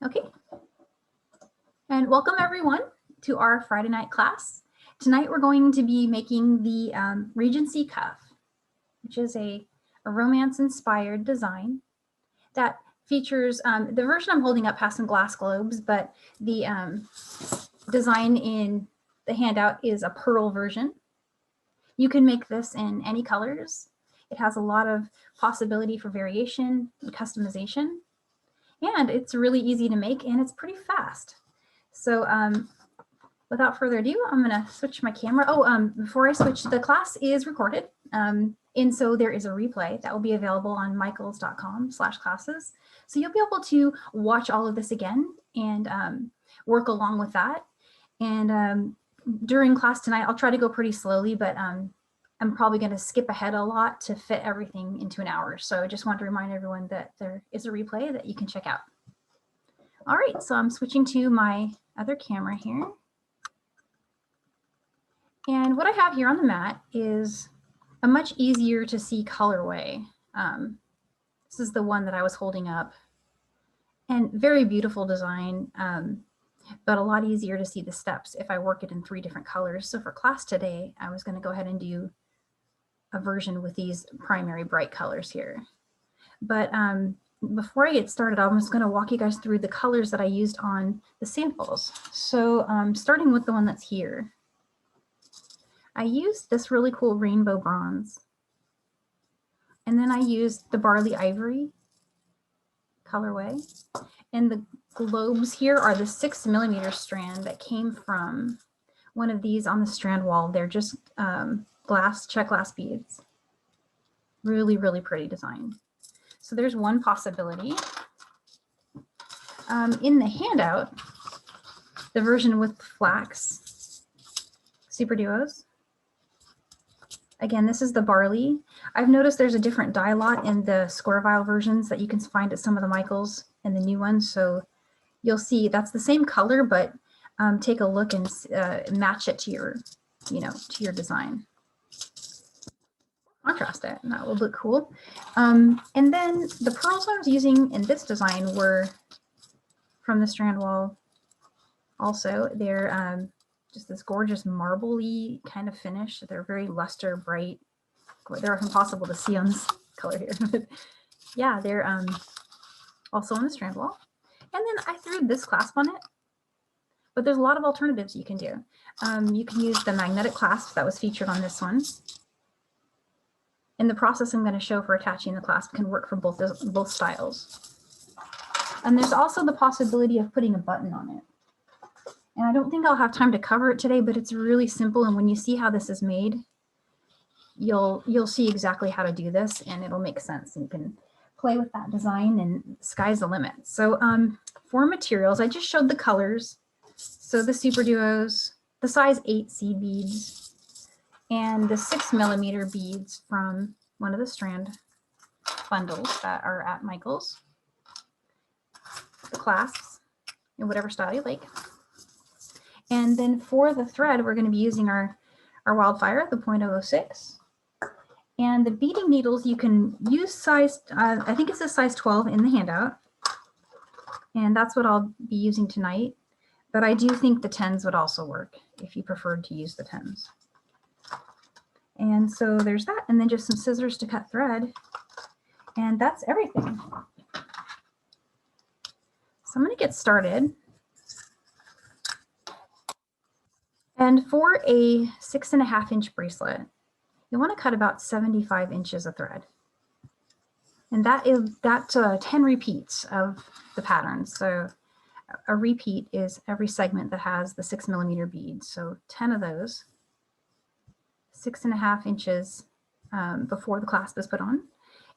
Okay, and welcome everyone to our Friday night class. Tonight we're going to be making the Regency Cuff, which is a romance-inspired design that features, the version I'm holding up has some glass globes, but the design in the handout is a pearl version. You can make this in any colors. It has a lot of possibility for variation and customization. And it's really easy to make and it's pretty fast. So without further ado, I'm gonna switch my camera. Before I switch, the class is recorded. And so there is a replay that will be available on michaels.com/classes. So you'll be able to watch all of this again and work along with that. And during class tonight, I'll try to go pretty slowly, but I'm probably going to skip ahead a lot to fit everything into an hour. So I just want to remind everyone that there is a replay that you can check out. All right, so I'm switching to my other camera here. And what I have here on the mat is a much easier to see colorway. This is the one that I was holding up. And very beautiful design, but a lot easier to see the steps if I work it in 3 different colors. So for class today, I was going to go ahead and do a version with these primary bright colors here. But before I get started, I'm just going to walk you guys through the colors that I used on the samples. So starting with the one that's here, I used this really cool rainbow bronze. And then I used the Barley Ivory colorway. And the globes here are the 6mm strand that came from one of these on the strand wall. They're just Czech glass beads. Really, really pretty design. So there's one possibility. In the handout, the version with Flax SuperDuos. Again, this is the Barley. I've noticed there's a different dye lot in the square vial versions that you can find at some of the Michaels and the new ones. So you'll see that's the same color, but take a look and match it to your, to your design. Contrast it, and that will look cool. And then the pearls I was using in this design were from the strand wall. Also, they're just this gorgeous marbly kind of finish. They're very luster, bright. They're impossible to see on this color here. But yeah, they're also on the strand wall. And then I threw this clasp on it. But there's a lot of alternatives you can do. You can use the magnetic clasp that was featured on this one. And the process I'm going to show for attaching the clasp can work for both styles. And there's also the possibility of putting a button on it. And I don't think I'll have time to cover it today, but it's really simple. And when you see how this is made, you'll see exactly how to do this, and it'll make sense. And you can play with that design, and sky's the limit. So for materials, I just showed the colors. So the SuperDuos, the size 8 seed beads, and the 6mm beads from one of the strand bundles that are at Michael's. The clasps in whatever style you like. And then for the thread, we're going to be using our Wildfire, the 0.006. And the beading needles, you can use size, I think it's a size 12 in the handout. And that's what I'll be using tonight. But I do think the 10s would also work if you preferred to use the 10s. And so there's that, and then just some scissors to cut thread. And that's everything. So I'm going to get started. And for a 6.5-inch bracelet, you want to cut about 75 inches of thread. And that's 10 repeats of the pattern. So a repeat is every segment that has the 6mm bead. So 10 of those, 6.5 inches before the clasp is put on.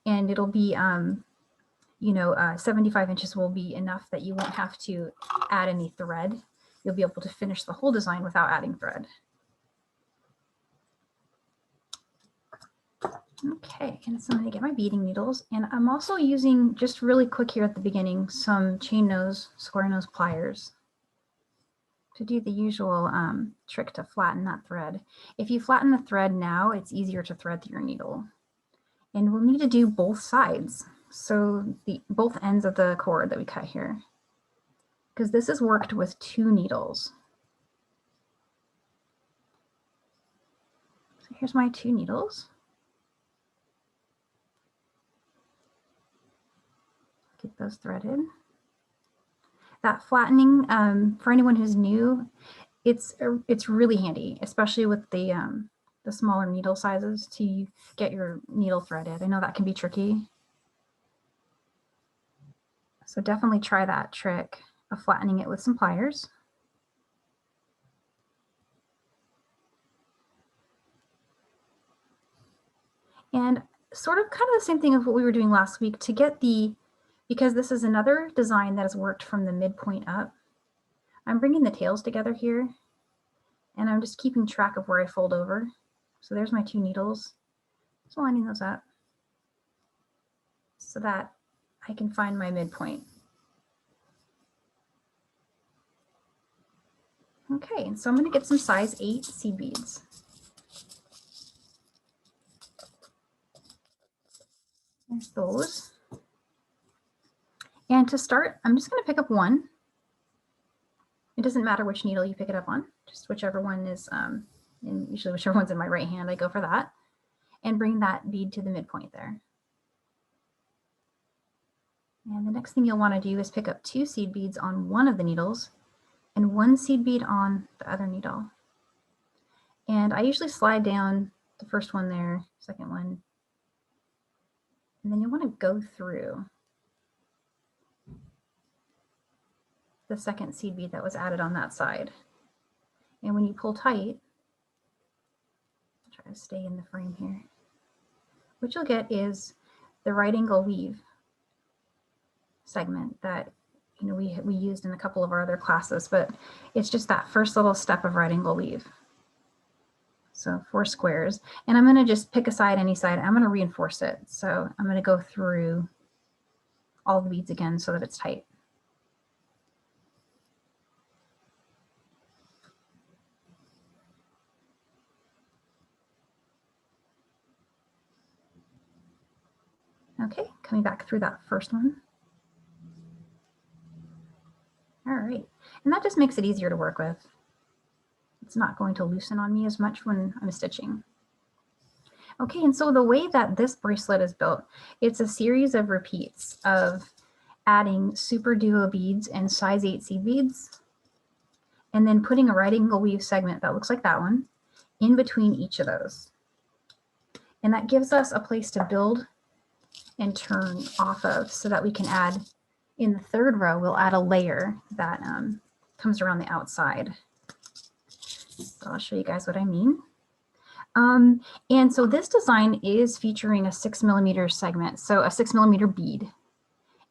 And it'll be, 75 inches will be enough that you won't have to add any thread. You'll be able to finish the whole design without adding thread. Okay, and so I'm going to get my beading needles, and I'm also using, just really quick here at the beginning, some chain nose, square nose pliers to do the usual trick to flatten that thread. If you flatten the thread now, it's easier to thread through your needle. And we'll need to do both sides, so both ends of the cord that we cut here. because this is worked with 2 needles. So here's my 2 needles. Get those threaded. That flattening, for anyone who's new, it's really handy, especially with the smaller needle sizes, to get your needle threaded. I know that can be tricky. So definitely try that trick of flattening it with some pliers. And sort of kind of the same thing of what we were doing last week to get the, because this is another design that has worked from the midpoint up, I'm bringing the tails together here and I'm just keeping track of where I fold over. So there's my 2 needles. Just lining those up so that I can find my midpoint. Okay, and so I'm going to get some size 8 seed beads. There's those. And to start, I'm just going to pick up one. It doesn't matter which needle you pick it up on, just whichever one is, and usually whichever one's in my right hand, I go for that. And bring that bead to the midpoint there. And the next thing you'll want to do is pick up 2 seed beads on one of the needles and 1 seed bead on the other needle. And I usually slide down the first one there, second one, and then you want to go through the second seed bead that was added on that side. And when you pull tight, try to stay in the frame here, what you'll get is the right angle weave segment that we used in a couple of our other classes, but it's just that first little step of right angle weave. So 4 squares, and I'm going to just pick a side, any side. I'm going to reinforce it. So I'm going to go through all the beads again so that it's tight. Okay, coming back through that first one. All right, and that just makes it easier to work with. It's not going to loosen on me as much when I'm stitching. Okay, and so the way that this bracelet is built, it's a series of repeats of adding SuperDuo beads and size 8 seed beads, and then putting a right angle weave segment that looks like that one in between each of those. And that gives us a place to build and turn off of so that we can add, in the 3rd row, we'll add a layer that comes around the outside. So I'll show you guys what I mean. And so this design is featuring a 6mm segment, so a 6mm bead.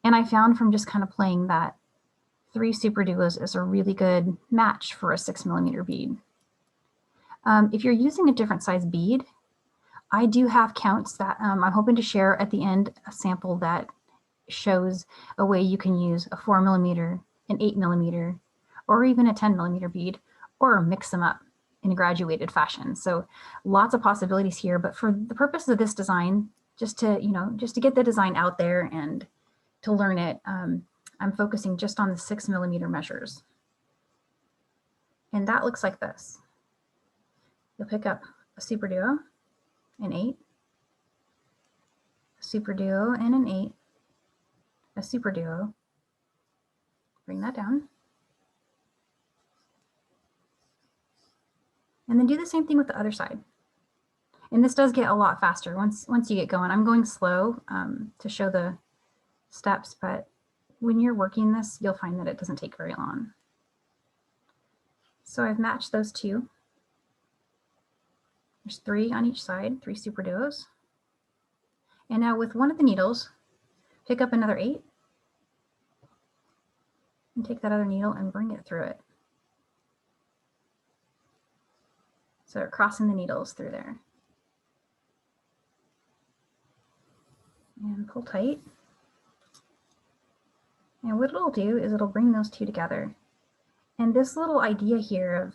And I found from just kind of playing that 3 SuperDuos is a really good match for a 6mm bead. If you're using a different size bead, I do have counts that I'm hoping to share at the end, a sample that shows a way you can use a 4mm, an 8mm, or even a 10mm bead, or mix them up in a graduated fashion. So lots of possibilities here, but for the purpose of this design, just to get the design out there and to learn it, I'm focusing just on the 6mm measures. And that looks like this. You'll pick up a SuperDuo, an 8, a SuperDuo and an 8, a SuperDuo, bring that down. And then do the same thing with the other side. And this does get a lot faster once you get going. I'm going slow to show the steps, but when you're working this, you'll find that it doesn't take very long. So I've matched those 2. There's 3 on each side, 3 SuperDuos. And now with one of the needles, pick up another 8 and take that other needle and bring it through it. So we're crossing the needles through there. And pull tight. And what it'll do is it'll bring those 2 together. And this little idea here of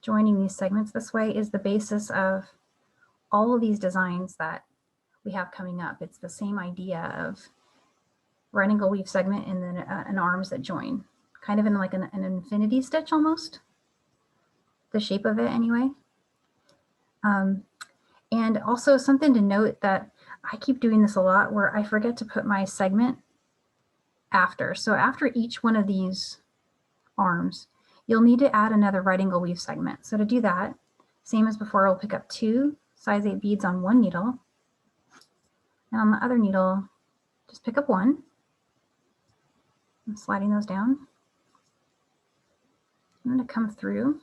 joining these segments this way is the basis of all of these designs that we have coming up. It's the same idea of right angle weave segment and then an arms that join, kind of in like an infinity stitch almost, the shape of it anyway. And also something to note that I keep doing this a lot where I forget to put my segment after. So after each one of these arms, you'll need to add another right angle weave segment. So to do that, same as before, I'll pick up 2 size 8 beads on one needle. And on the other needle, just pick up 1. I'm sliding those down. I'm going to come through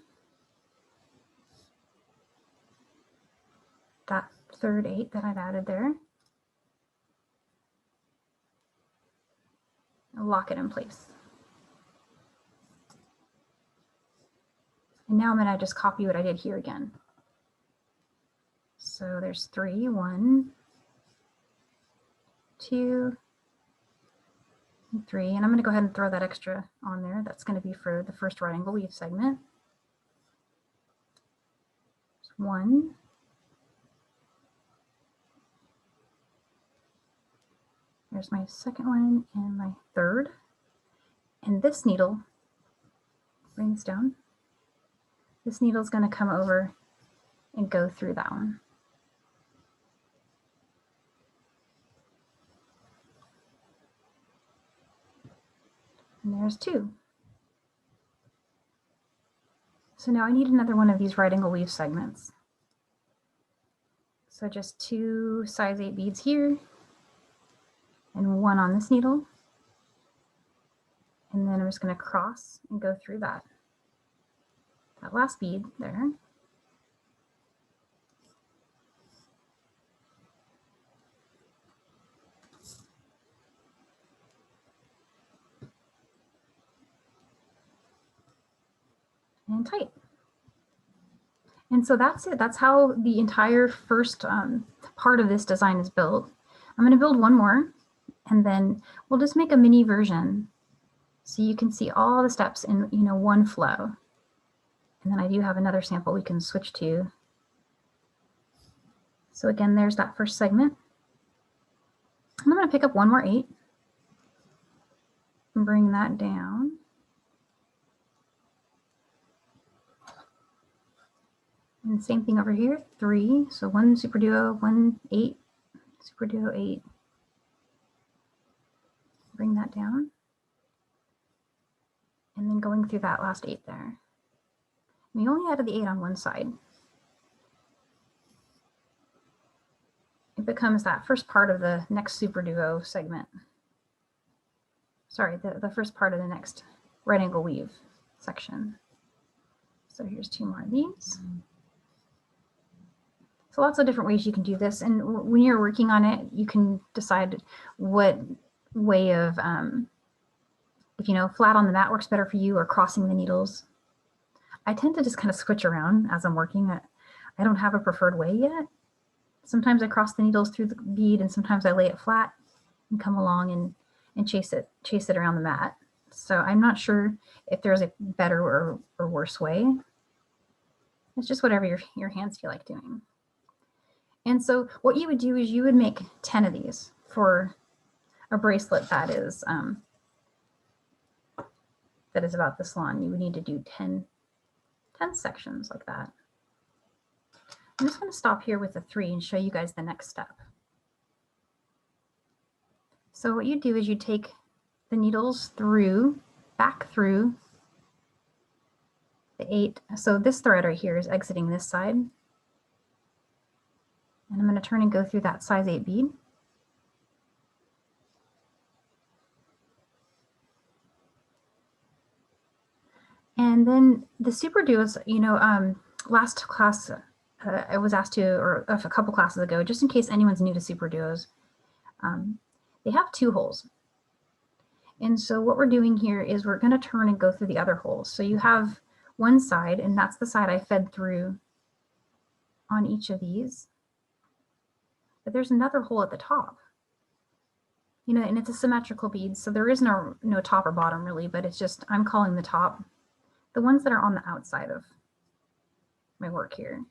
that third 8 that I've added there. And lock it in place. And now I'm going to just copy what I did here again. So there's 3, 1, 2, and 3. And I'm going to go ahead and throw that extra on there. That's going to be for the first right angle weave segment. 1, there's my second one and my third. And this needle, bring this down. This needle is going to come over and go through that one. And there's 2. So now I need another one of these right angle weave segments. So just 2 size 8 beads here and 1 on this needle. And then I'm just going to cross and go through that last bead there. And tight. And so that's it. That's how the entire first part of this design is built. I'm going to build one more, and then we'll just make a mini version so you can see all the steps in one flow. And then I do have another sample we can switch to. So again, there's that first segment. And I'm going to pick up one more 8 and bring that down. And same thing over here, 3. So 1 SuperDuo, 1 8, SuperDuo 8. Bring that down. And then going through that last 8 there. We only added the 8 on one side. It becomes that first part of the next SuperDuo segment. Sorry, the first part of the next right angle weave section. So here's 2 more of these. So lots of different ways you can do this. And when you're working on it, you can decide what way of, if flat on the mat works better for you or crossing the needles. I tend to just kind of switch around as I'm working. I don't have a preferred way yet. Sometimes I cross the needles through the bead, and sometimes I lay it flat and come along and chase it around the mat. So I'm not sure if there's a better or worse way. It's just whatever your hands feel like doing. And so what you would do is you would make 10 of these for a bracelet that is about this long. You would need to do 10 sections like that. I'm just going to stop here with a 3 and show you guys the next step. So what you do is you take the needles back through the 8. So this thread right here is exiting this side. And I'm going to turn and go through that size 8 bead. And then the SuperDuos, last class I was asked to, or a couple classes ago, just in case anyone's new to SuperDuos, they have 2 holes. And so what we're doing here is we're going to turn and go through the other holes. So you have one side, and that's the side I fed through on each of these. But there's another hole at the top. And it's a symmetrical bead, so there is no top or bottom really, but it's just, I'm calling the top the ones that are on the outside of my work here.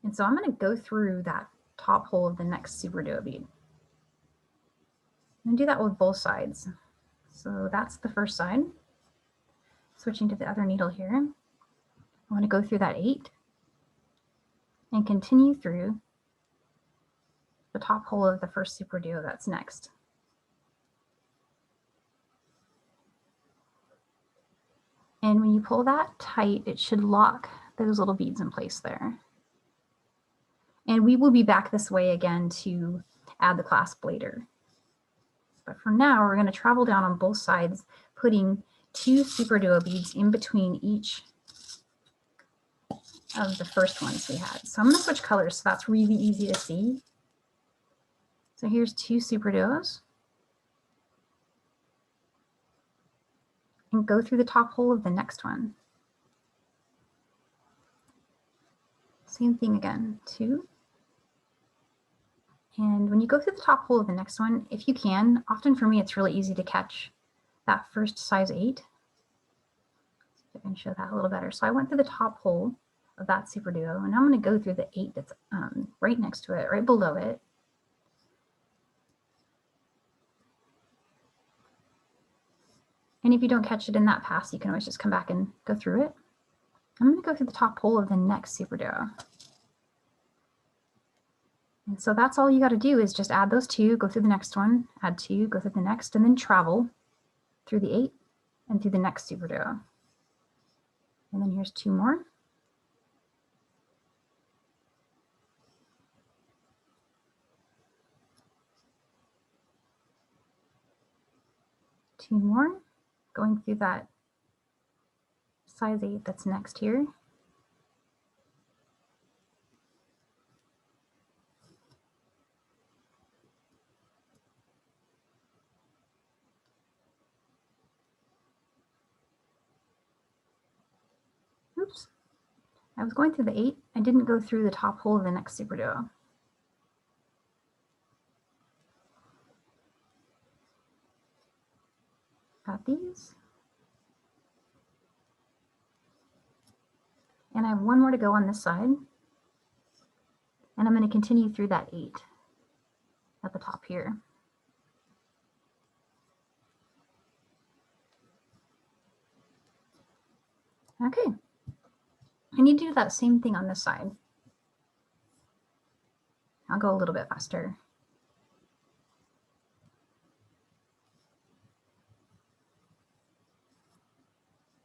And so I'm going to go through that top hole of the next SuperDuo bead. And do that with both sides. So that's the first side. switching to the other needle here, I want to go through that 8 and continue through the top hole of the first SuperDuo that's next. And when you pull that tight, it should lock those little beads in place there. And we will be back this way again to add the clasp later. But for now, we're going to travel down on both sides, putting 2 SuperDuo beads in between each of the first ones we had. So I'm going to switch colors so that's really easy to see. So here's 2 SuperDuos. And go through the top hole of the next one. Same thing again, 2. And when you go through the top hole of the next one, if you can, often for me it's really easy to catch that first size 8. I can show that a little better. So I went through the top hole of that SuperDuo, and I'm going to go through the 8 that's right next to it, right below it. And if you don't catch it in that pass, you can always just come back and go through it. I'm going to go through the top hole of the next SuperDuo. And so that's all you got to do is just add those 2, go through the next one, add 2, go through the next, and then travel through the 8 and through the next SuperDuo. And then here's 2 more. Two more, going through that size 8 that's next here. Oops, I was going through the 8. I didn't go through the top hole of the next SuperDuo. Got these. And I have 1 more to go on this side. And I'm going to continue through that 8 at the top here. Okay. I need to do that same thing on this side. I'll go a little bit faster.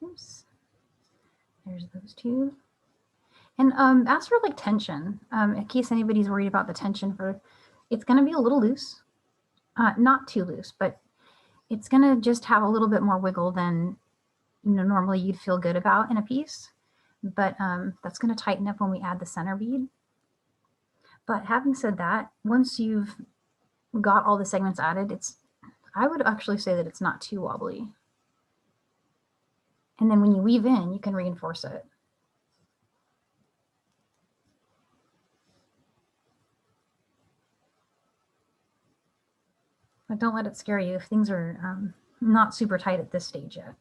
Oops. There's those 2. And as for like tension, in case anybody's worried about the tension, it's going to be a little loose. Not too loose, but it's going to just have a little bit more wiggle than normally you'd feel good about in a piece. But that's going to tighten up when we add the center bead. But having said that, once you've got all the segments added, I would actually say that it's not too wobbly. And then when you weave in, you can reinforce it. But don't let it scare you if things are not super tight at this stage yet.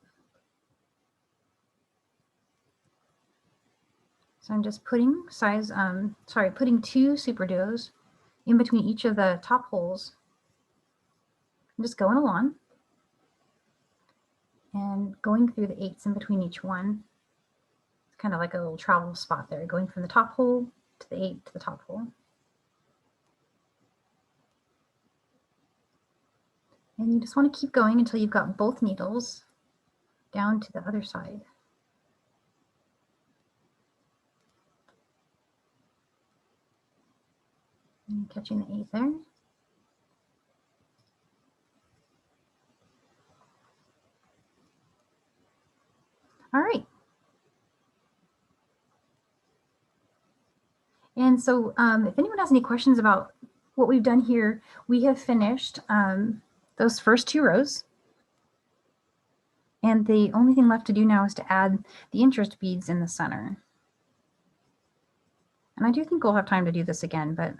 So I'm just putting putting 2 SuperDuos in between each of the top holes. I'm just going along and going through the 8s in between each one. It's kind of like a little travel spot there, going from the top hole to the 8 to the top hole. And you just want to keep going until you've got both needles down to the other side. And catching the 8 there. All right. And so if anyone has any questions about what we've done here, we have finished those first 2 rows. And the only thing left to do now is to add the interest beads in the center. And I do think we'll have time to do this again, but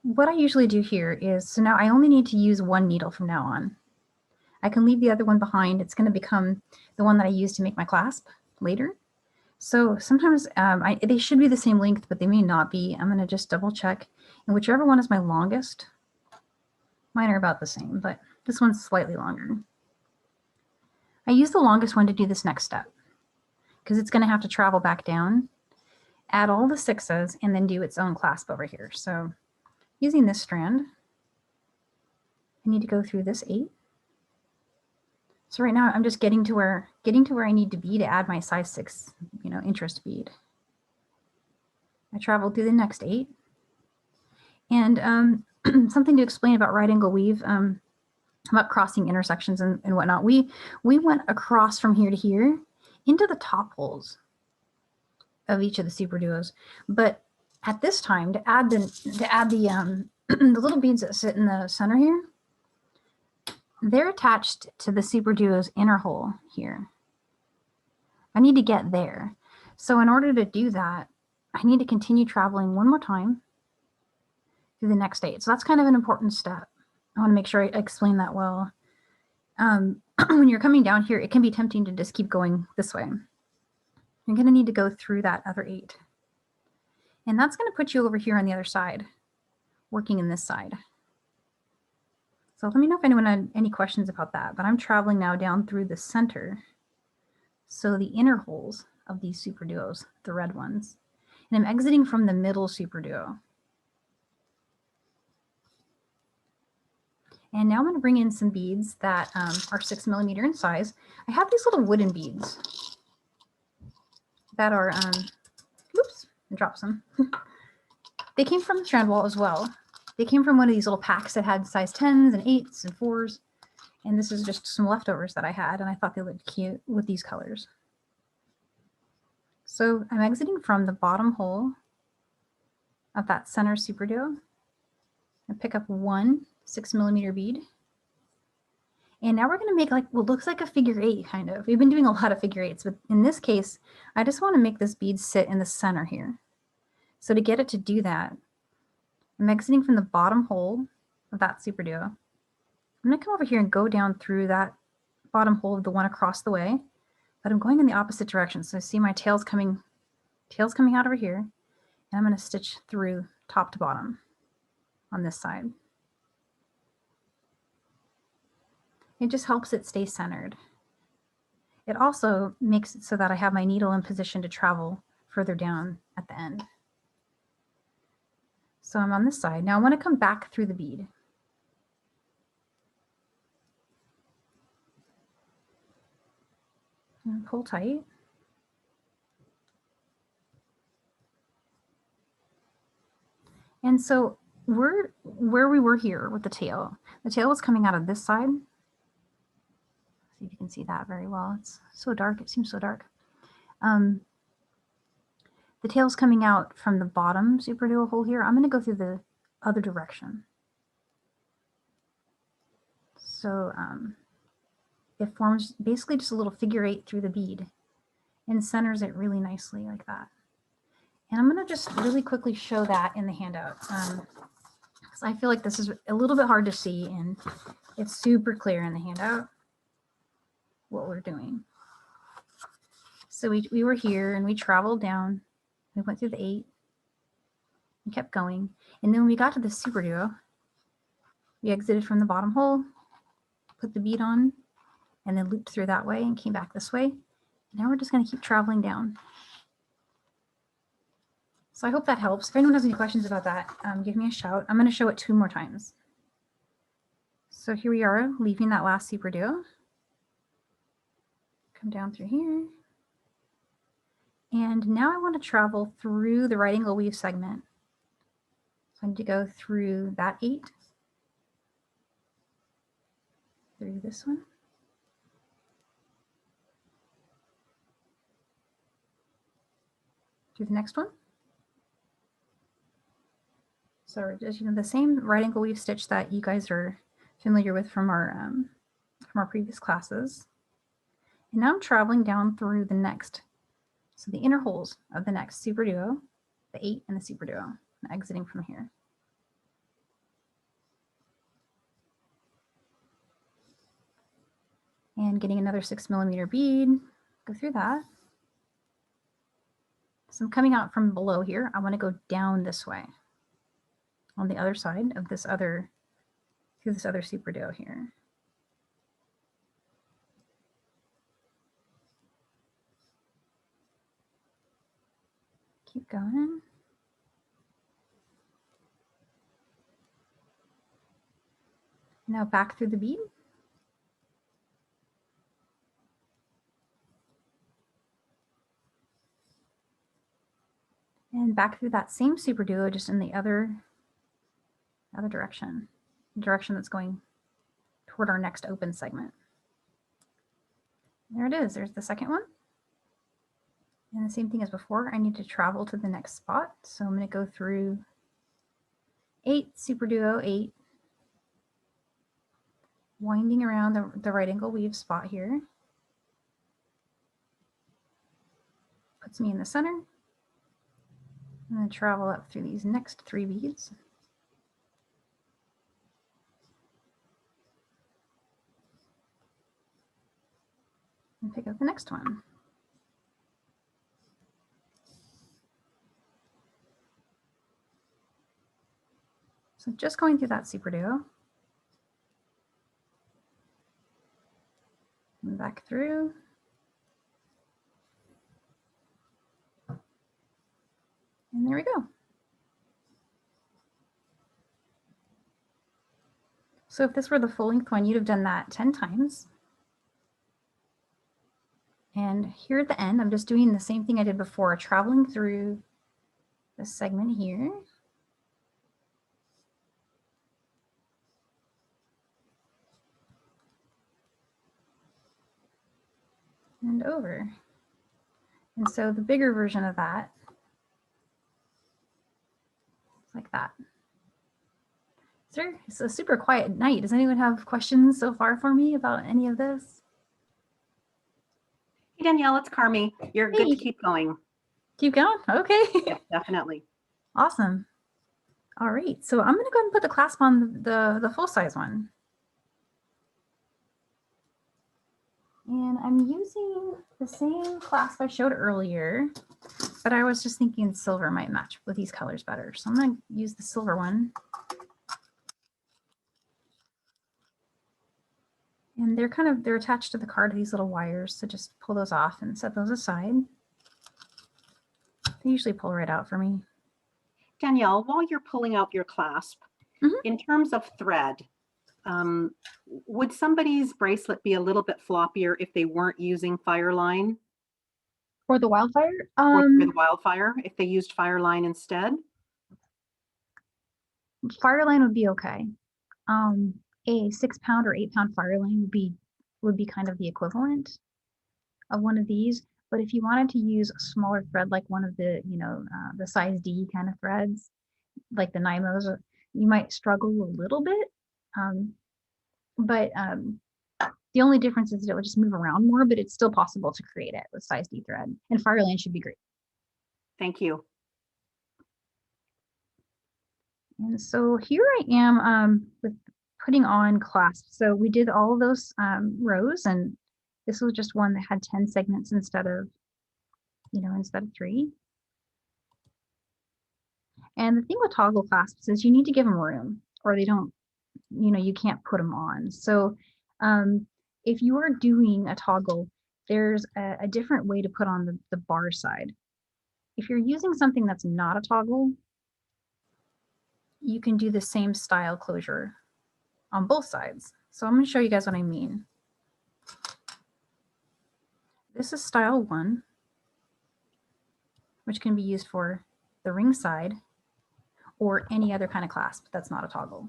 what I usually do here is, so now I only need to use 1 needle from now on. I can leave the other one behind. It's going to become the one that I use to make my clasp later. So sometimes they should be the same length, but they may not be. I'm going to just double check. And whichever one is my longest, mine are about the same, but this one's slightly longer. I use the longest one to do this next step because it's going to have to travel back down, add all the 6s, and then do its own clasp over here. So using this strand, I need to go through this 8. So right now I'm just getting to where I need to be to add my size 6, interest bead. I traveled through the next 8. And something to explain about right angle weave, about crossing intersections and whatnot. We went across from here to here into the top holes of each of the SuperDuos. But at this time, to add the the little beads that sit in the center here, they're attached to the SuperDuo's inner hole here. I need to get there. So in order to do that, I need to continue traveling one more time through the next 8. So that's kind of an important step. I want to make sure I explain that well. When you're coming down here, it can be tempting to just keep going this way. You're going to need to go through that other 8. And that's going to put you over here on the other side, working in this side. So let me know if anyone had any questions about that. But I'm traveling now down through the center. So the inner holes of these SuperDuos, the red ones. And I'm exiting from the middle SuperDuo. And now I'm going to bring in some beads that are 6mm in size. I have these little wooden beads that are, oops, I dropped some. They came from the strand wall as well. They came from one of these little packs that had size 10s and 8s and 4s. And this is just some leftovers that I had, and I thought they looked cute with these colors. So I'm exiting from the bottom hole of that center SuperDuo. I pick up one 6mm bead. And now we're going to make like what looks like a figure 8 kind of. We've been doing a lot of figure 8s, but in this case, I just want to make this bead sit in the center here. So to get it to do that, I'm exiting from the bottom hole of that SuperDuo. I'm going to come over here and go down through that bottom hole of the one across the way, but I'm going in the opposite direction. So I see my tails coming out over here, and I'm going to stitch through top to bottom on this side. It just helps it stay centered. It also makes it so that I have my needle in position to travel further down at the end. So I'm on this side. Now I want to come back through the bead. And pull tight. And so we're where we were here with the tail. The tail was coming out of this side. See if you can see that very well. It's so dark. It seems so dark. The tail's coming out from the bottom SuperDuo hole here. I'm going to go through the other direction. So it forms basically just a little figure 8 through the bead and centers it really nicely like that. And I'm going to just really quickly show that in the handout. Because I feel like this is a little bit hard to see, and it's super clear in the handout what we're doing. So we were here and we traveled down. We went through the 8 and kept going. And then when we got to the SuperDuo, we exited from the bottom hole, put the bead on, and then looped through that way and came back this way. And now we're just going to keep traveling down. So I hope that helps. If anyone has any questions about that, give me a shout. I'm going to show it 2 more times. So here we are, leaving that last SuperDuo. Come down through here. And now I want to travel through the right angle weave segment. So I need to go through that 8, through this one, through the next one. So we're just using the same right angle weave stitch that you guys are familiar with from our previous classes. And now I'm traveling down through the next, so the inner holes of the next SuperDuo, the 8 and the SuperDuo, and exiting from here. And getting another 6mm bead, go through that. So I'm coming out from below here. I want to go down this way on the other side of this other, through this other SuperDuo here. keep going. Now back through the bead. And back through that same SuperDuo, just in the other direction, the direction that's going toward our next open segment. There it is, there's the second one. And the same thing as before, I need to travel to the next spot. So I'm gonna go through 8, SuperDuo 8, winding around the right angle weave spot here. Puts me in the center. I'm gonna travel up through these next 3 beads. And pick up the next one. So just going through that SuperDuo. And back through. And there we go. So if this were the full length one, you'd have done that 10 times. And here at the end, I'm just doing the same thing I did before, traveling through this segment here. And over. And so the bigger version of that is like that. Sir, it's a super quiet night. Does anyone have questions so far for me about any of this? Hey, Danielle, it's Carmi. You're good to keep going. Keep going? Okay. Yeah, definitely. Awesome. All right, so I'm going to go ahead and put the clasp on the full-size one. And I'm using the same clasp I showed earlier, but I was just thinking silver might match with these colors better. So I'm going to use the silver one. And they're attached to the card, these little wires, so just pull those off and set those aside. They usually pull right out for me. Danielle, while you're pulling out your clasp, in terms of thread, would somebody's bracelet be a little bit floppier if they weren't using Fireline? For the Wildfire? Or for the Wildfire, if they used Fireline instead? Fireline would be okay. A 6-pound or 8-pound Fireline would be kind of the equivalent of one of these. But if you wanted to use a smaller thread, like one of the, the size D kind of threads, like the Nymos, you might struggle a little bit. But the only difference is that it would just move around more, but it's still possible to create it with size D thread. And Fireline should be great. Thank you. And so here I am with putting on clasps. So we did all of those rows, and this was just one that had 10 segments instead of 3. And the thing with toggle clasps is you need to give them room, or they don't, you can't put them on. So if you are doing a toggle, there's a different way to put on the bar side. If you're using something that's not a toggle, you can do the same style closure on both sides. So I'm going to show you guys what I mean. This is style 1, which can be used for the ring side or any other kind of clasp that's not a toggle.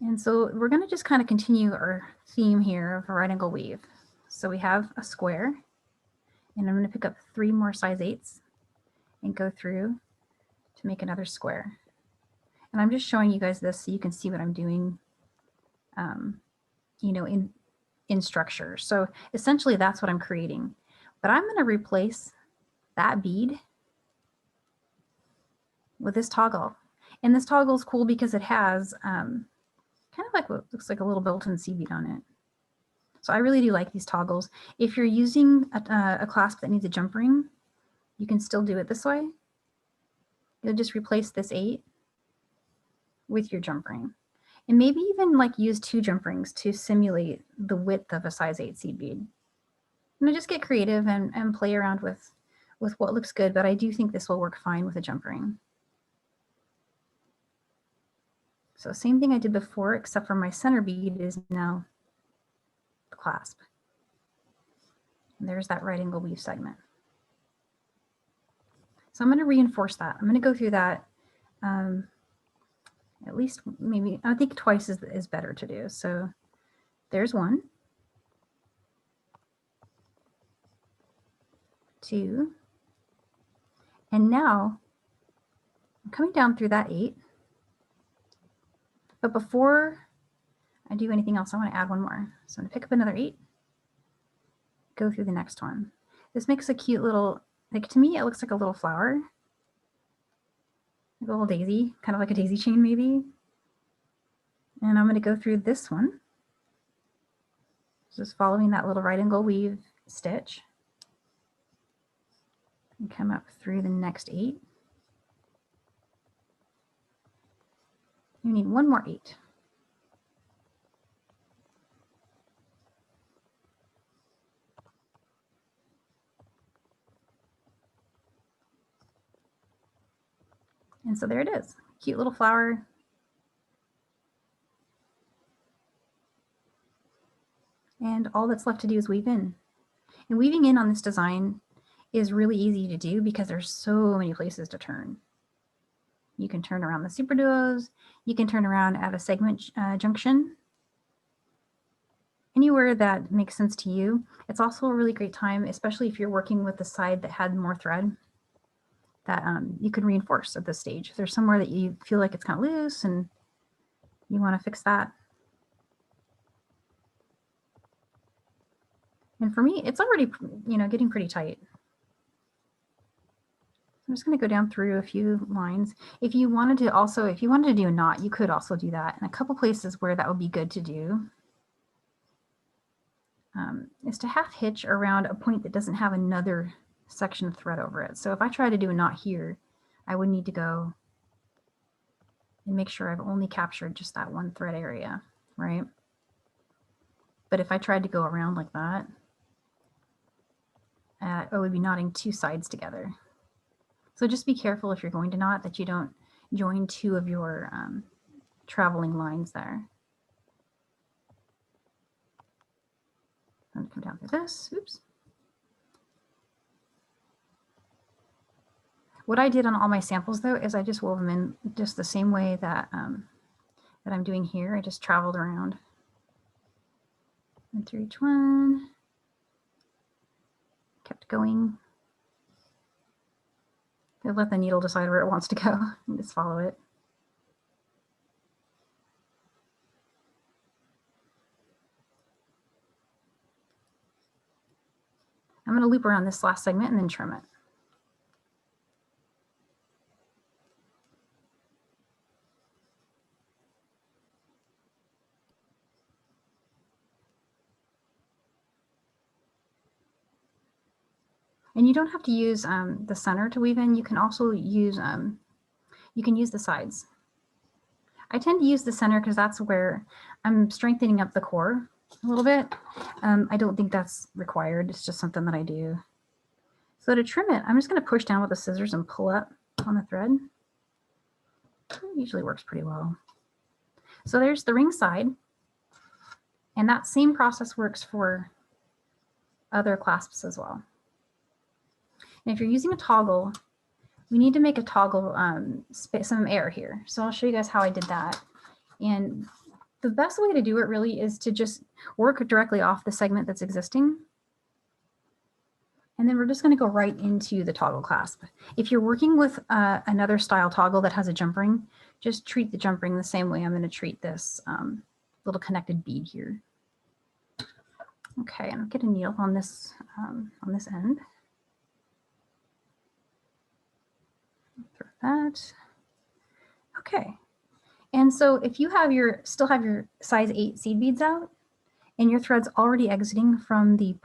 And so we're going to just kind of continue our theme here of a right angle weave. So we have a square, and I'm going to pick up 3 more size 8s and go through to make another square. And I'm just showing you guys this so you can see what I'm doing, in structure. So essentially that's what I'm creating. But I'm going to replace that bead with this toggle. And this toggle is cool because it has kind of like what looks like a little built-in C bead on it. So I really do like these toggles. If you're using a clasp that needs a jump ring, you can still do it this way. You'll just replace this 8 with your jump ring. And maybe even like use 2 jump rings to simulate the width of a size 8 seed bead. Just get creative and play around with with what looks good, but I do think this will work fine with a jump ring. So same thing I did before, except for my center bead is now the clasp. And there's that right angle weave segment. So I'm going to reinforce that. I'm going to go through that at least maybe, I think twice is better to do. So there's 1, 2, and now I'm coming down through that 8. But before I do anything else, I want to add 1 more. So I'm going to pick up another 8, go through the next one. This makes a cute little, like to me, it looks like a little flower, like a little daisy, kind of like a daisy chain maybe. And I'm going to go through this one, just following that little right angle weave stitch, and come up through the next 8. You need 1 more 8. And so there it is, cute little flower. And all that's left to do is weave in. And weaving in on this design is really easy to do because there's so many places to turn. You can turn around the SuperDuos, you can turn around at a segment junction, anywhere that makes sense to you. It's also a really great time, especially if you're working with the side that had more thread, that you can reinforce at this stage. If there's somewhere that you feel like it's kind of loose and you want to fix that. And for me, it's already, getting pretty tight. I'm just going to go down through a few lines. If you wanted to do a knot, you could also do that. And a couple places where that would be good to do is to half hitch around a point that doesn't have another section of thread over it. So if I try to do a knot here, I would need to go and make sure I've only captured just that one thread area, right? But if I tried to go around like that, I would be knotting 2 sides together. So just be careful if you're going to knot that you don't join 2 of your traveling lines there. I'm going to come down through this. Oops. What I did on all my samples, though, is I just wove them in just the same way that, that I'm doing here. I just traveled around and through each one, kept going. I let the needle decide where it wants to go and just follow it. I'm going to loop around this last segment and then trim it. And you don't have to use the center to weave in. You can also use, the sides. I tend to use the center because that's where I'm strengthening up the core a little bit. I don't think that's required. It's just something that I do. So to trim it, I'm just going to push down with the scissors and pull up on the thread. It usually works pretty well. So there's the ring side. And that same process works for other clasps as well. And if you're using a toggle, we need to make a toggle some air here. So I'll show you guys how I did that. And the best way to do it really is to just work directly off the segment that's existing. And then we're just going to go right into the toggle clasp. If you're working with another style toggle that has a jump ring, just treat the jump ring the same way I'm going to treat this little connected bead here. Okay, and I'll get a needle on this end. Throw that. Okay. And so if you have still have your size 8 seed beads out and your thread's already exiting from the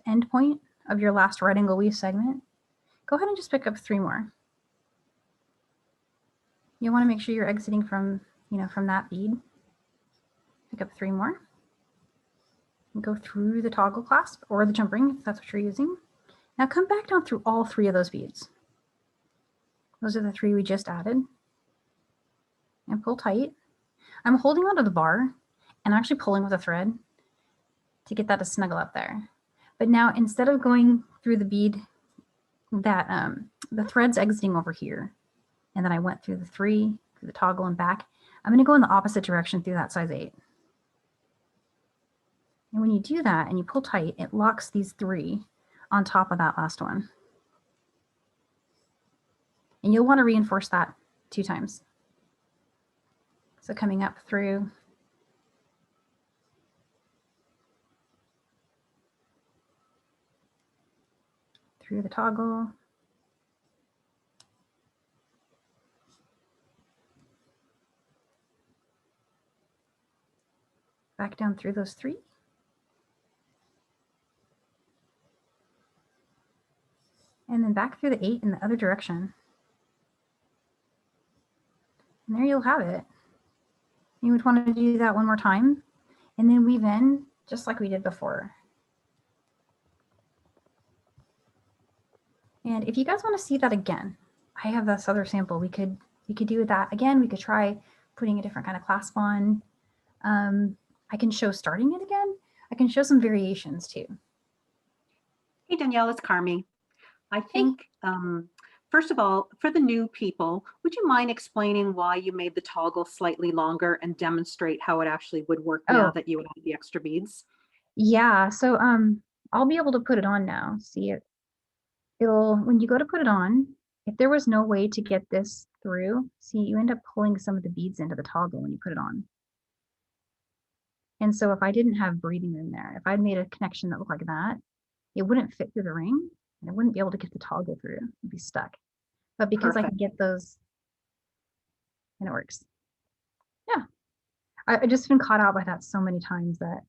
end point of your last right angle weave segment, go ahead and just pick up 3 more. You want to make sure you're exiting from that bead. Pick up 3 more. And go through the toggle clasp or the jump ring if that's what you're using. Now come back down through all 3 of those beads. Those are the 3 we just added. And pull tight. I'm holding onto the bar and actually pulling with a thread to get that to snuggle up there. But now instead of going through the bead that the thread's exiting over here, and then I went through the 3, through the toggle and back, I'm going to go in the opposite direction through that size 8. And when you do that and you pull tight, it locks these 3 on top of that last one. And you'll want to reinforce that 2 times. So coming up through the toggle. Back down through those 3. And then back through the 8 in the other direction. And there you'll have it. You would want to do that one more time and then weave in just like we did before. And if you guys want to see that again, I have this other sample. We could do that again. We could try putting a different kind of clasp on. I can show starting it again. I can show some variations too. Hey, Danielle, it's Carmi. I think, first of all, for the new people, would you mind explaining why you made the toggle slightly longer and demonstrate how it actually would work now that you added the extra beads? Yeah, so I'll be able to put it on now. See it. It'll, when you go to put it on, if there was no way to get this through, see, you end up pulling some of the beads into the toggle when you put it on. And so if I didn't have breathing room there, if I'd made a connection that looked like that, it wouldn't fit through the ring and I wouldn't be able to get the toggle through. It'd be stuck. But because I can get those, and it works. Yeah. I just been caught out by that so many times that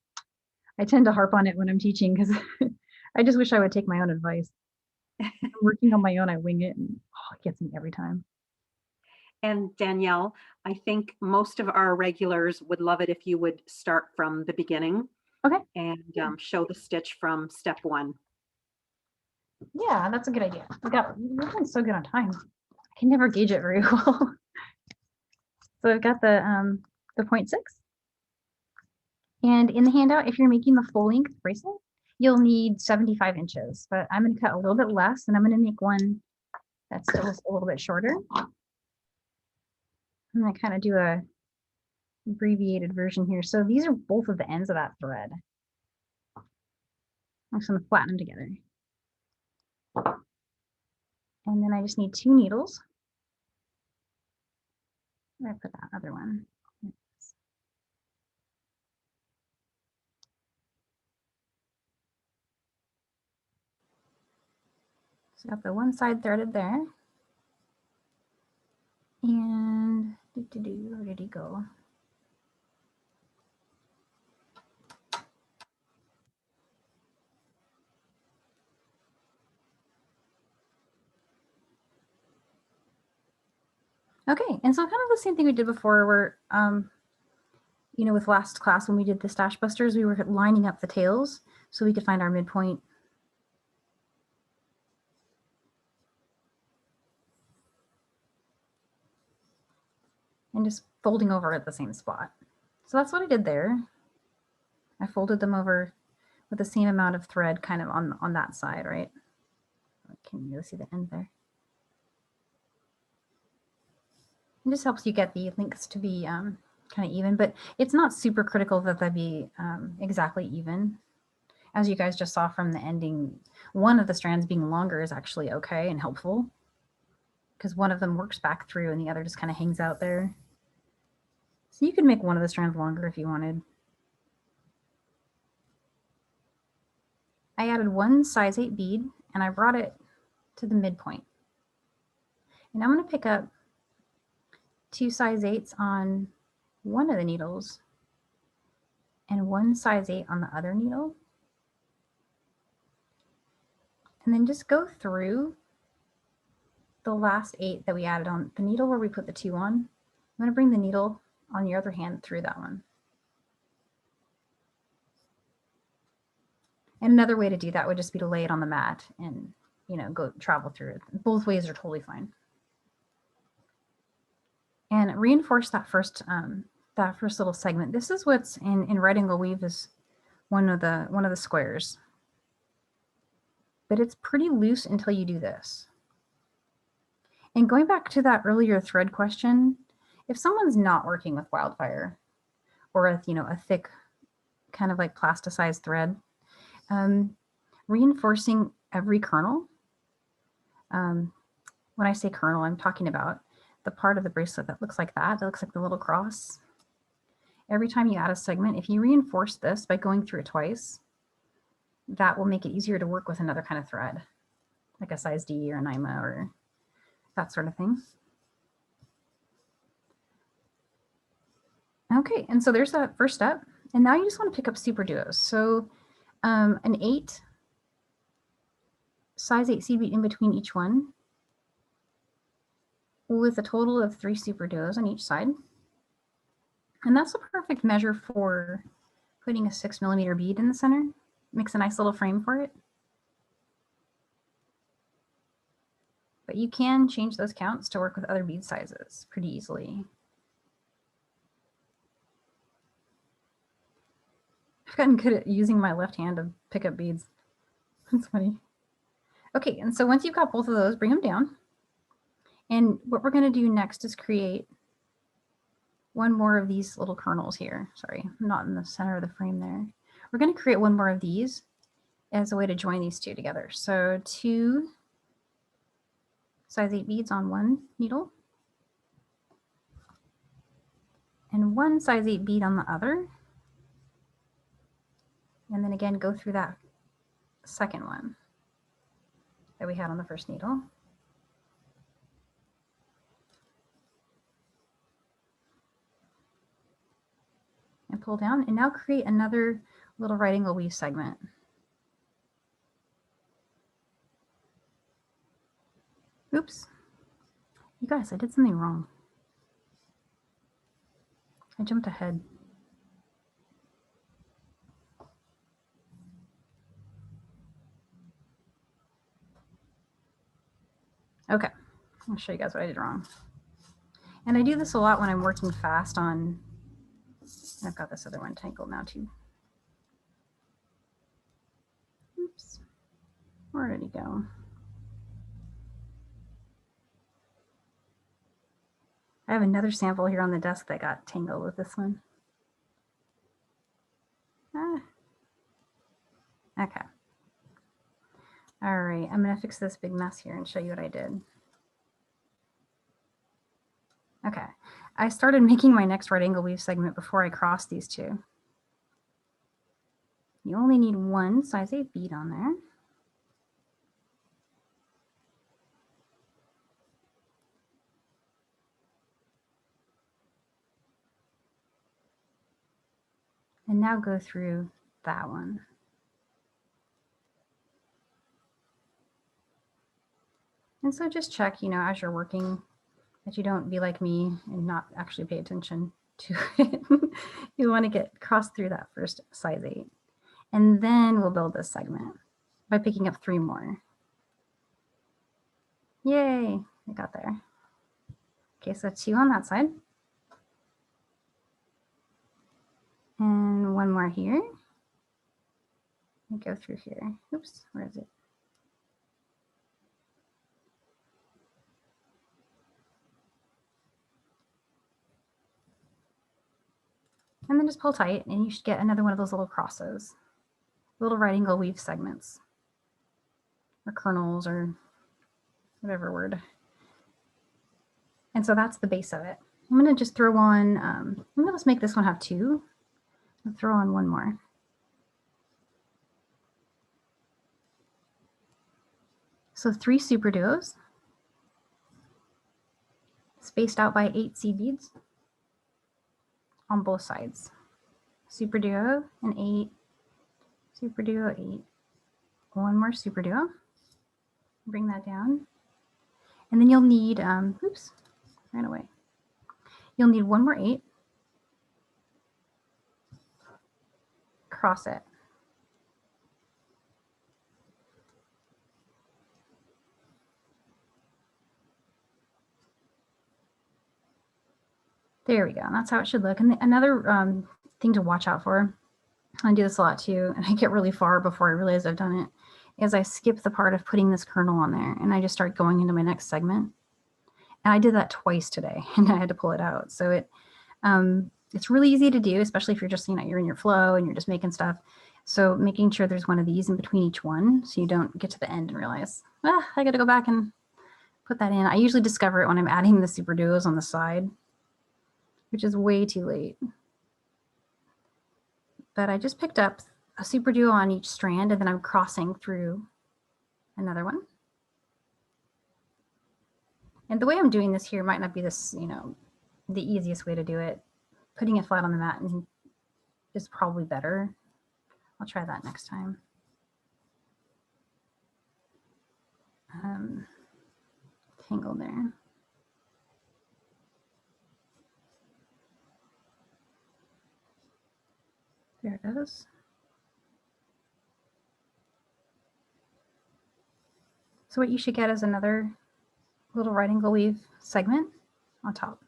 I tend to harp on it when I'm teaching because I just wish I would take my own advice. I'm working on my own, I wing it, and it gets me every time. And Danielle, I think most of our regulars would love it if you would start from the beginning. Okay. And show the stitch from step 1. Yeah, that's a good idea. We're doing so good on time. I can never gauge it very well. So I've got the 0.6. And in the handout, if you're making the full length bracelet, you'll need 75 inches, but I'm going to cut a little bit less and I'm going to make one that's still a little bit shorter. I'm going to kind of do a abbreviated version here. So these are both of the ends of that thread. I'm just going to flatten them together. And then I just need 2 needles. Where did I put that other one? So got the one side threaded there. And where did he go? Okay, and so kind of the same thing we did before where, you know, with last class when we did the stash busters, we were lining up the tails so we could find our midpoint. And just folding over at the same spot. So that's what I did there. I folded them over with the same amount of thread kind of on that side, right? Can you really see the end there? It just helps you get the lengths to be kind of even, but it's not super critical that they be exactly even. As you guys just saw from the ending, one of the strands being longer is actually okay and helpful because one of them works back through and the other just kind of hangs out there. So you could make one of the strands longer if you wanted. I added 1 size 8 bead and I brought it to the midpoint. And I'm going to pick up 2 size 8s on one of the needles and 1 size 8 on the other needle. And then just go through the last 8 that we added on the needle where we put the 2 on. I'm going to bring the needle on your other hand through that one. And another way to do that would just be to lay it on the mat and, you know, go travel through it. Both ways are totally fine. And reinforce that first little segment. This is what's in right angle weave is one of the squares. But it's pretty loose until you do this. And going back to that earlier thread question, if someone's not working with Wildfire or a, you know, a thick kind of like plasticized thread, reinforcing every kernel. When I say kernel, I'm talking about the part of the bracelet that looks like that looks like the little cross. Every time you add a segment, if you reinforce this by going through it twice, that will make it easier to work with another kind of thread, like a size D or an IMA or that sort of thing. Okay, and so there's that first step. And now you just want to pick up SuperDuos. So an 8, size 8 seed bead in between each one with a total of 3 SuperDuos on each side. And that's a perfect measure for putting a 6mm bead in the center. Makes a nice little frame for it. But you can change those counts to work with other bead sizes pretty easily. I've gotten good at using my left hand to pick up beads. That's funny. Okay, and so once you've got both of those, bring them down. And what we're going to do next is create one more of these little kernels here. Sorry, I'm not in the center of the frame there. We're going to create one more of these as a way to join these two together. So 2 size 8 beads on one needle and 1 size 8 bead on the other. And then again, go through that second one that we had on the first needle. And pull down, and now create another little right angle weave segment. Oops. You guys, I did something wrong. I jumped ahead. Okay, I'll show you guys what I did wrong. And I do this a lot when I'm working fast on, I've got this other one tangled now too. Oops, where did he go? I have another sample here on the desk that got tangled with this one. Ah. Okay. All right, I'm gonna fix this big mess here and show you what I did. Okay, I started making my next right angle weave segment before I crossed these two. You only need 1 size 8 bead on there. And now go through that one. And so just check, you know, as you're working, that you don't be like me and not actually pay attention to it. You want to get crossed through that first size 8. And then we'll build this segment by picking up 3 more. Yay, we got there. Okay, so 2 on that side. And 1 more here. And go through here. Oops, where is it? And then just pull tight and you should get another one of those little crosses, little right angle weave segments or kernels or whatever word. And so that's the base of it. I'm going to just throw on, I'm going to just make this one have 2. I'll throw on 1 more. So 3 SuperDuos spaced out by 8 seed beads on both sides. SuperDuo and 8, SuperDuo 8, 1 more SuperDuo. Bring that down. And then you'll need, oops, ran away. You'll need 1 more 8. Cross it. There we go. And that's how it should look. And another thing to watch out for, I do this a lot too, and I get really far before I realize I've done it, is I skip the part of putting this kernel on there and I just start going into my next segment. And I did that twice today and I had to pull it out. So it's really easy to do, especially if you're just, you're in your flow and you're just making stuff. So making sure there's one of these in between each one so you don't get to the end and realize, I got to go back and put that in. I usually discover it when I'm adding the SuperDuos on the side, which is way too late. But I just picked up a SuperDuo on each strand and then I'm crossing through another one. And the way I'm doing this here might not be this, the easiest way to do it. Putting it flat on the mat is probably better. I'll try that next time. Tangle there. There it goes. So what you should get is another little right angle weave segment on top.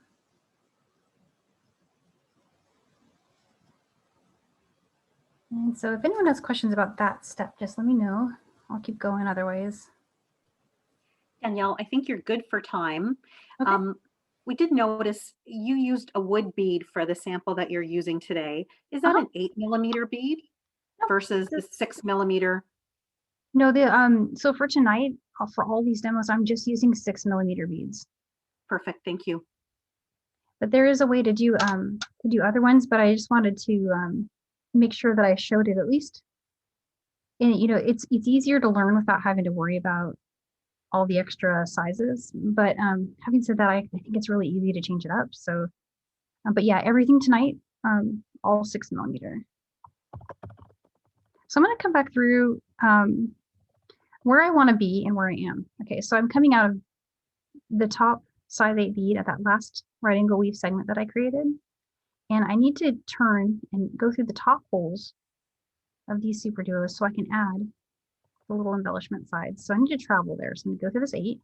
And so if anyone has questions about that step, just let me know. I'll keep going otherwise. Danielle, I think you're good for time. Okay. We did notice you used a wood bead for the sample that you're using today. Is that an 8mm bead versus the 6mm? No, so for tonight, for all these demos, I'm just using 6mm beads. Perfect, thank you. But there is a way to do other ones, but I just wanted to make sure that I showed it at least. And it's easier to learn without having to worry about all the extra sizes. But having said that, I think it's really easy to change it up. So, but yeah, everything tonight, all 6mm. So I'm going to come back through where I want to be and where I am. Okay, so I'm coming out of the top size 8 bead at that last right angle weave segment that I created. And I need to turn and go through the top holes of these SuperDuos so I can add the little embellishment sides. So I need to travel there. So I'm gonna go through this 8.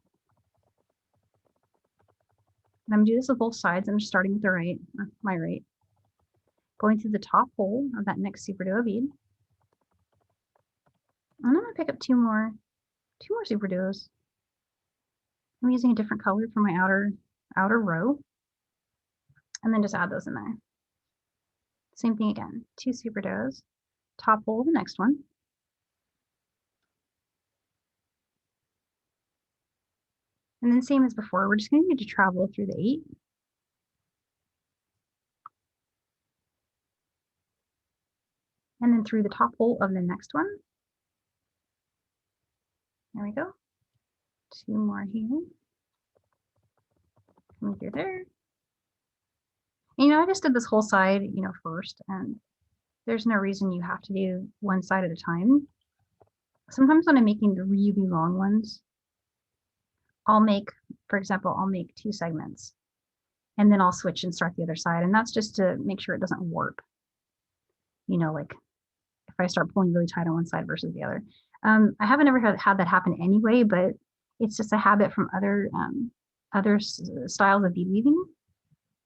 And I'm gonna do this with both sides. I'm just starting with the right, or my right. Going through the top hole of that next SuperDuo bead. And I'm gonna pick up two more SuperDuos. I'm using a different color for my outer row. And then just add those in there. Same thing again, 2 SuperDuos, top hole the next one. And then same as before, we're just going to need to travel through the 8. And then through the top hole of the next one. There we go. 2 more here. Coming through there. And, I just did this whole side, first, and there's no reason you have to do one side at a time. Sometimes when I'm making the really long ones, for example, I'll make 2 segments and then I'll switch and start the other side. And that's just to make sure it doesn't warp. Like if I start pulling really tight on one side versus the other. I haven't ever had that happen anyway, but it's just a habit from other styles of bead weaving.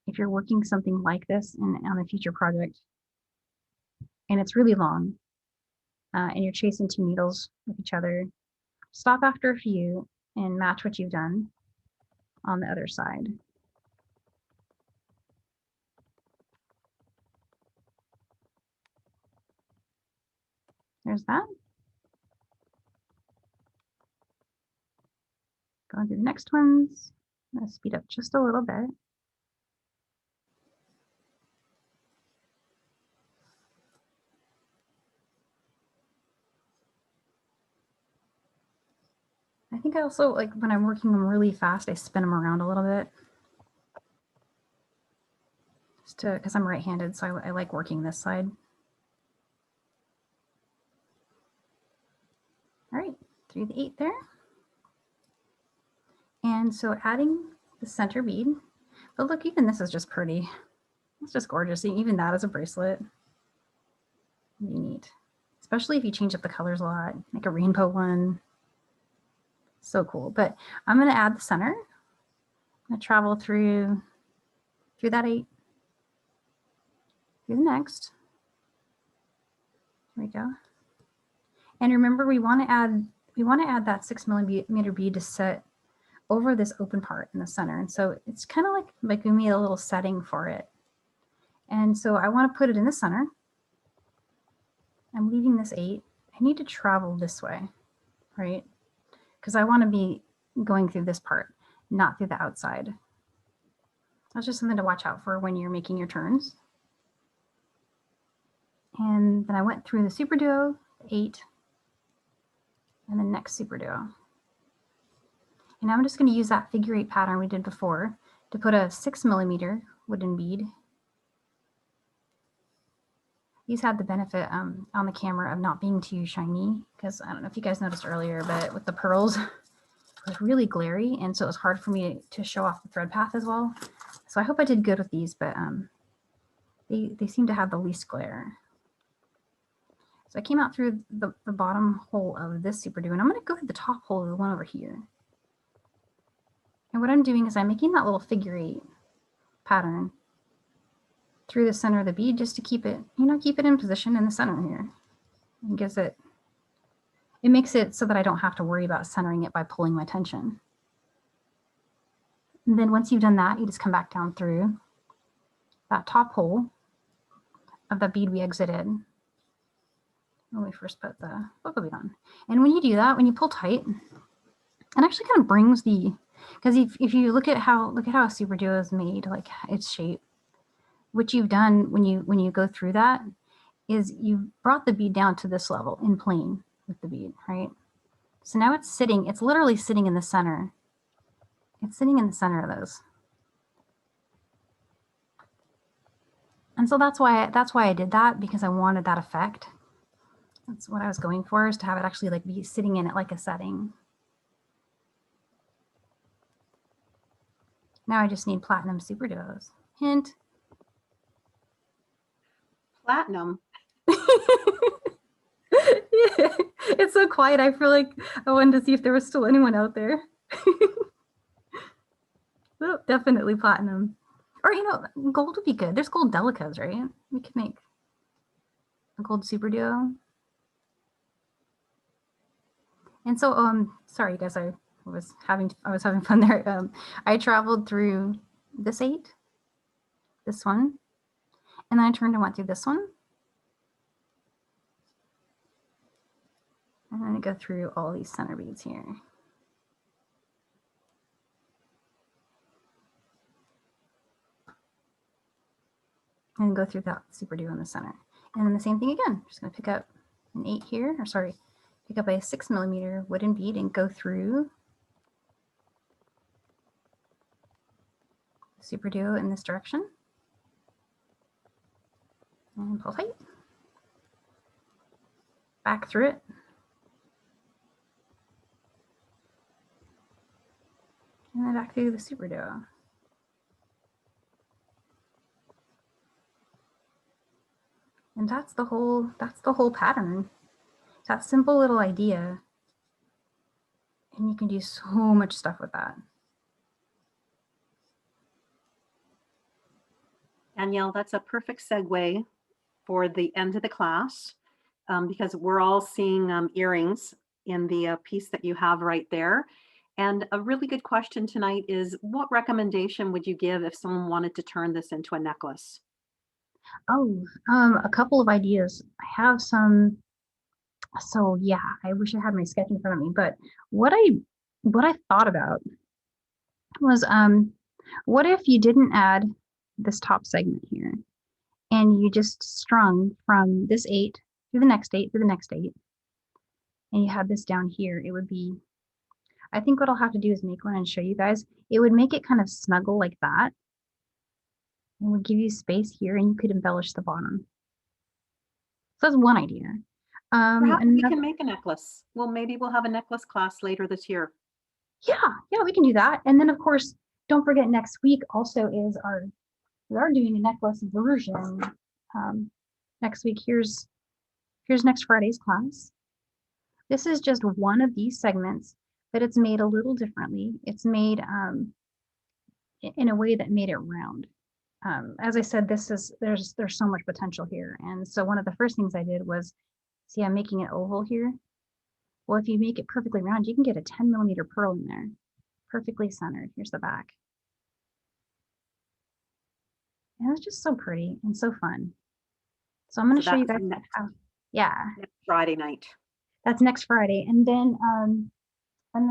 If you're working something like this on a future project and it's really long and you're chasing 2 needles with each other, stop after a few and match what you've done on the other side. There's that. Going through the next ones. I'm gonna speed up just a little bit. I think I also, like when I'm working them really fast, I spin them around a little bit. Just because I'm right-handed, so I like working this side. All right, through the 8 there. And so adding the center bead, but look, even this is just pretty. It's just gorgeous. Even that as a bracelet, really neat. Especially if you change up the colors a lot, make a rainbow one. So cool. But I'm going to add the center. I'm going to travel through that 8 through the next. There we go. And remember, we want to add that 6mm bead to set over this open part in the center. And so it's kind of like we made a little setting for it. And so I want to put it in the center. I'm leaving this 8. I need to travel this way, right? Because I want to be going through this part, not through the outside. That's just something to watch out for when you're making your turns. And then I went through the SuperDuo, 8, and the next SuperDuo. And I'm just going to use that figure 8 pattern we did before to put a 6mm wooden bead. These had the benefit on the camera of not being too shiny, because I don't know if you guys noticed earlier, but with the pearls, it was really glary, and so it was hard for me to show off the thread path as well. So I hope I did good with these, but they seem to have the least glare. So I came out through the bottom hole of this SuperDuo, and I'm going to go to the top hole of the one over here. And what I'm doing is I'm making that little figure 8 pattern through the center of the bead just to keep it, keep it in position in the center here. It makes it so that I don't have to worry about centering it by pulling my tension. And then once you've done that, you just come back down through that top hole of the bead we exited when we first put the buckle bead on. And when you do that, when you pull tight, it actually kind of brings because if you look at how a SuperDuo is made, like its shape, what you've done when you go through that is you've brought the bead down to this level in plane with the bead, right? So now it's literally sitting in the center. It's sitting in the center of those. And so that's why I did that, because I wanted that effect. That's what I was going for, is to have it actually like be sitting in it like a setting. Now I just need platinum SuperDuos. Hint. Platinum. Yeah, it's so quiet. I feel like I wanted to see if there was still anyone out there. Oh, definitely platinum. Or, gold would be good. There's gold delicas, right? We could make a gold SuperDuo. And so, sorry, you guys, I was having fun there. I traveled through this 8, this one, and then I turned and went through this one. I'm going to go through all these center beads here. And go through that SuperDuo in the center. And then the same thing again. I'm just going to pick up an 8 here, or sorry, pick up a 6mm wooden bead and go through the SuperDuo in this direction. And pull tight. Back through it. And then back through the SuperDuo. And that's the whole pattern. That simple little idea. And you can do so much stuff with that. Danielle, that's a perfect segue for the end of the class, because we're all seeing earrings in the piece that you have right there. And a really good question tonight is, what recommendation would you give if someone wanted to turn this into a necklace? Oh, a couple of ideas. I have some. So yeah, I wish I had my sketch in front of me, but what I thought about was, what if you didn't add this top segment here, and you just strung from this 8 through the next 8 through the next 8, and you had this down here? It would be, I think what I'll have to do is make one and show you guys. It would make it kind of snuggle like that. It would give you space here, and you could embellish the bottom. So that's one idea. Perhaps we can make a necklace. Well, maybe we'll have a necklace class later this year. Yeah, we can do that. And then, of course, don't forget, next week also is we are doing a necklace version. Next week, here's next Friday's class. This is just one of these segments, but it's made a little differently. It's made in a way that made it round. as I said, there's so much potential here. And so one of the first things I did was, see, I'm making an oval here. Well, if you make it perfectly round, you can get a 10mm pearl in there, perfectly centered. Here's the back. And it's just so pretty and so fun. So I'm going to show you guys how, yeah. Next Friday night. That's next Friday. And then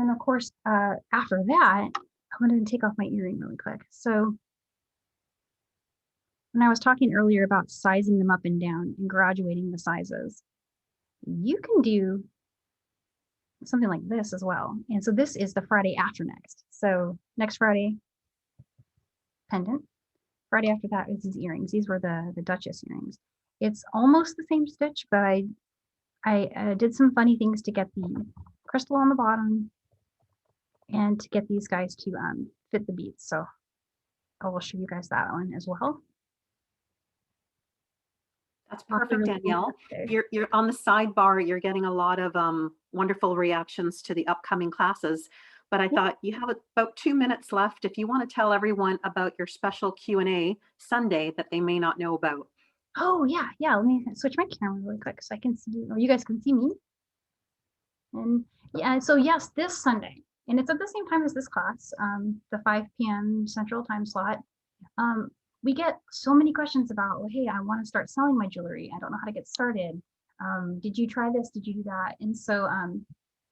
of course, after that, I'm going to take off my earring really quick. So when I was talking earlier about sizing them up and down and graduating the sizes, you can do something like this as well. And so this is the Friday after next. So next Friday, pendant. Friday after that is these earrings. These were the Duchess earrings. It's almost the same stitch, but I did some funny things to get the crystal on the bottom and to get these guys to fit the beads. So I will show you guys that one as well. That's perfect, Danielle. You're on the sidebar. You're getting a lot of wonderful reactions to the upcoming classes. But I thought you have about 2 minutes left if you want to tell everyone about your special Q&A Sunday that they may not know about. Oh, yeah. Let me switch my camera really quick so I can see, or you guys can see me. And yeah, so yes, this Sunday, and it's at the same time as this class, the 5 p.m. Central Time slot. We get so many questions about, well, hey, I want to start selling my jewelry. I don't know how to get started. Did you try this? Did you do that? And so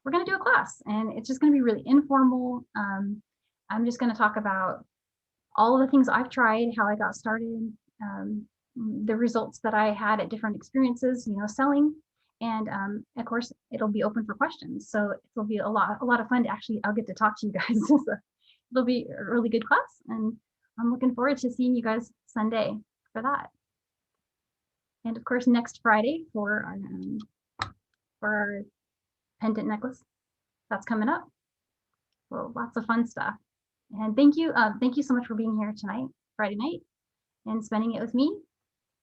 we're going to do a class, and it's just going to be really informal. I'm just going to talk about all the things I've tried, how I got started, the results that I had at different experiences, selling. And of course, it'll be open for questions. So it'll be a lot of fun to actually, I'll get to talk to you guys. So it'll be a really good class. And I'm looking forward to seeing you guys Sunday for that. And of course, next Friday for our pendant necklace, that's coming up. Well, lots of fun stuff. And thank you so much for being here tonight, Friday night, and spending it with me.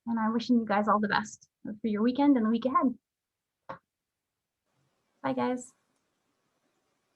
And I'm wishing you guys all the best for your weekend and the week ahead. Bye, guys.